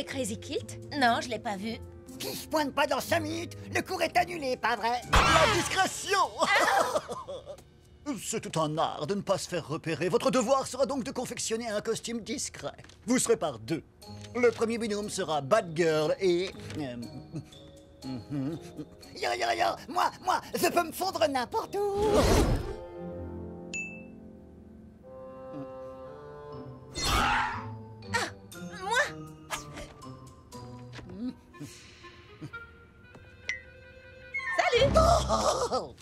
Crazy Kilt? Non, je l'ai pas vu. Qui se pointe pas dans 5 minutes, le cours est annulé, pas vrai? La discrétion. C'est tout un art de ne pas se faire repérer. Votre devoir sera donc de confectionner un costume discret. Vous serez par deux. Le premier binôme sera Batgirl et... Yo, moi, je peux me fondre n'importe où. Moi? Salut! Oh.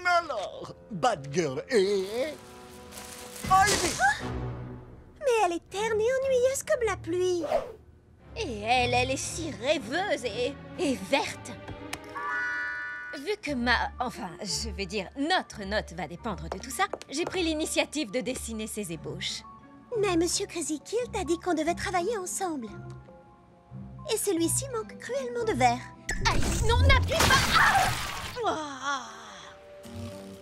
Alors, Batgirl et... Ivy. Mais elle est terne et ennuyeuse comme la pluie. Et elle est si rêveuse et verte. Vu que je vais dire, notre note va dépendre de tout ça, j'ai pris l'initiative de dessiner ses ébauches. Mais Monsieur Crazy Kilt a dit qu'on devait travailler ensemble. Et celui-ci manque cruellement de verre. Aïe, non, n'appuie pas! Ah!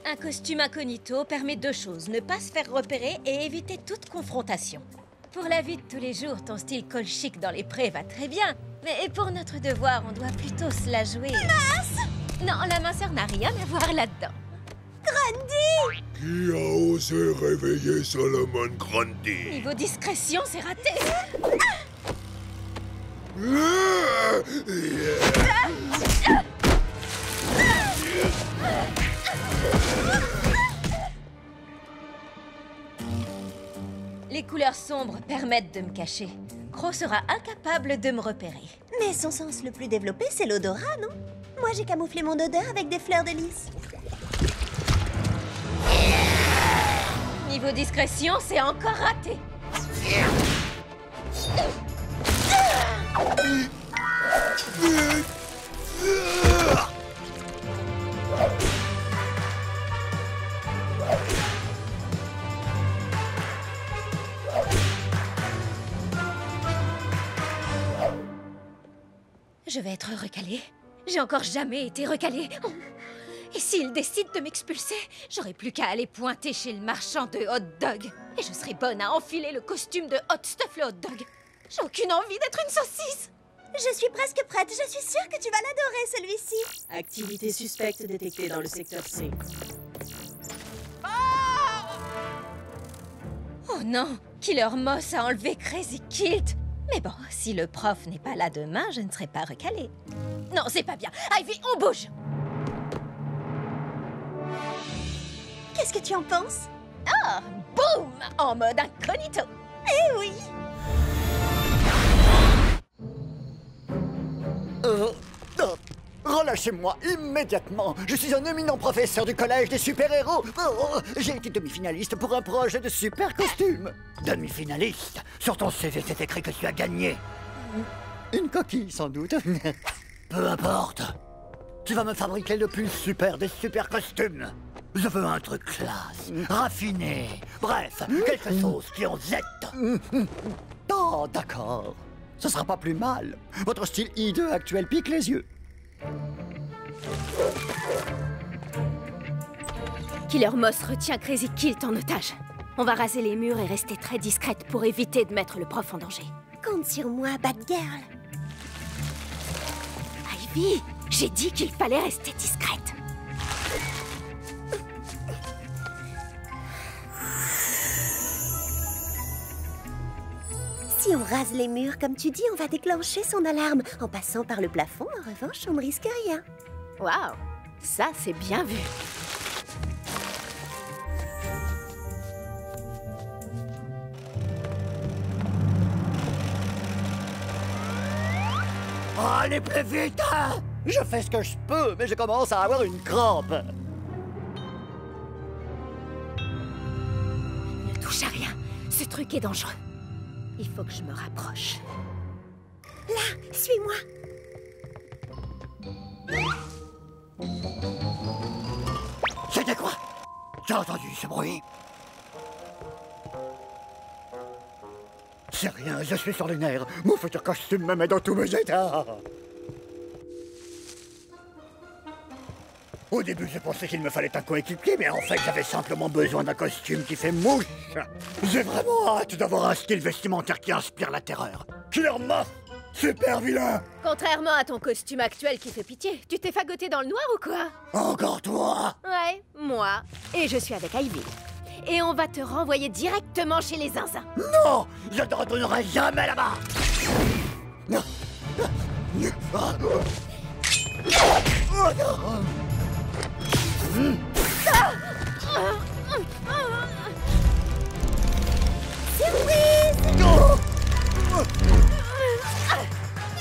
Un costume incognito permet 2 choses, ne pas se faire repérer et éviter toute confrontation. Pour la vie de tous les jours, ton style col chic dans les prés va très bien. Mais pour notre devoir, on doit plutôt se la jouer. Mince! Non, la minceur n'a rien à voir là-dedans. Grundy! Qui a osé réveiller Solomon Grundy? Niveau discrétion, c'est raté. Les couleurs sombres permettent de me cacher. Crow sera incapable de me repérer. Mais son sens le plus développé, c'est l'odorat, non? Moi, j'ai camouflé mon odeur avec des fleurs de lys. Niveau discrétion, c'est encore raté. Je vais être recalée. J'ai encore jamais été recalée. Oh. Et s'il décide de m'expulser, j'aurai plus qu'à aller pointer chez le marchand de hot dog. Et je serai bonne à enfiler le costume de Hot Stuff le hot dog. J'ai aucune envie d'être une saucisse. Je suis presque prête. Je suis sûre que tu vas l'adorer, celui-ci. Activité suspecte détectée dans le secteur C. Oh non, Killer Moss a enlevé Crazy Kilt. Mais bon, si le prof n'est pas là demain, je ne serai pas recalée. Non, c'est pas bien. Ivy, on bouge. Qu'est-ce que tu en penses? Ah, boum! En mode incognito. Eh oui! Relâchez-moi immédiatement. Je suis un éminent professeur du collège des super-héros. J'ai été demi-finaliste pour un projet de super costume. Demi-finaliste? Sur ton CV, c'est écrit que tu as gagné. Une coquille, sans doute. Peu importe. Tu vas me fabriquer le plus super des super costumes. Je veux un truc classe, raffiné. Bref, quelque chose qui en zette. Oh, d'accord. Ce sera pas plus mal. Votre style hideux actuel pique les yeux. Killer Moss retient Crazy Kilt en otage. On va raser les murs et rester très discrète pour éviter de mettre le prof en danger. Compte sur moi, Batgirl. Ivy, j'ai dit qu'il fallait rester discrète. Si on rase les murs, comme tu dis, on va déclencher son alarme. En passant par le plafond, en revanche, on ne risque rien. Waouh, ça c'est bien vu. Allez plus vite, hein! Je fais ce que je peux, mais je commence à avoir une crampe. Ne touche à rien. Ce truc est dangereux. Il faut que je me rapproche. Là, suis-moi. C'était quoi? J'ai entendu ce bruit. C'est rien, je suis sur les nerfs. Mon futur costume me met dans tous mes états. Au début, je pensais qu'il me fallait un coéquipier, mais en fait, j'avais simplement besoin d'un costume qui fait mouche. J'ai vraiment hâte d'avoir un style vestimentaire qui inspire la terreur. Killer Moth, super vilain. Contrairement à ton costume actuel qui fait pitié, tu t'es fagoté dans le noir ou quoi? Encore toi? Ouais, moi. Et je suis avec Ivy. Et on va te renvoyer directement chez les zinzins. Non, je ne retournerai jamais là-bas. Surprise!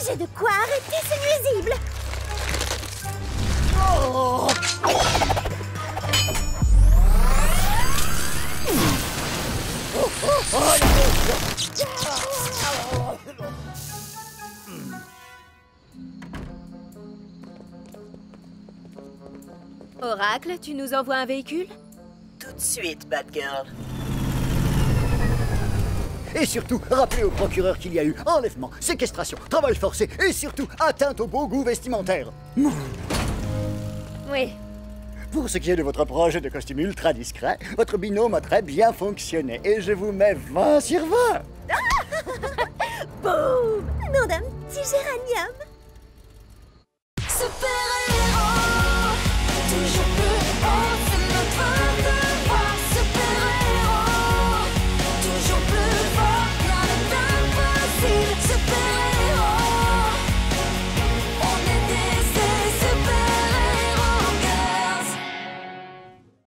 J'ai de quoi arrêter ce nuisible. Oracle, tu nous envoies un véhicule? Tout de suite, Batgirl. Et surtout, rappelez au procureur qu'il y a eu enlèvement, séquestration, travail forcé et surtout atteinte au beau goût vestimentaire. Oui. Pour ce qui est de votre projet de costume ultra discret, votre binôme a très bien fonctionné et je vous mets 20 sur 20. Boum! Nom d'un petit géranium.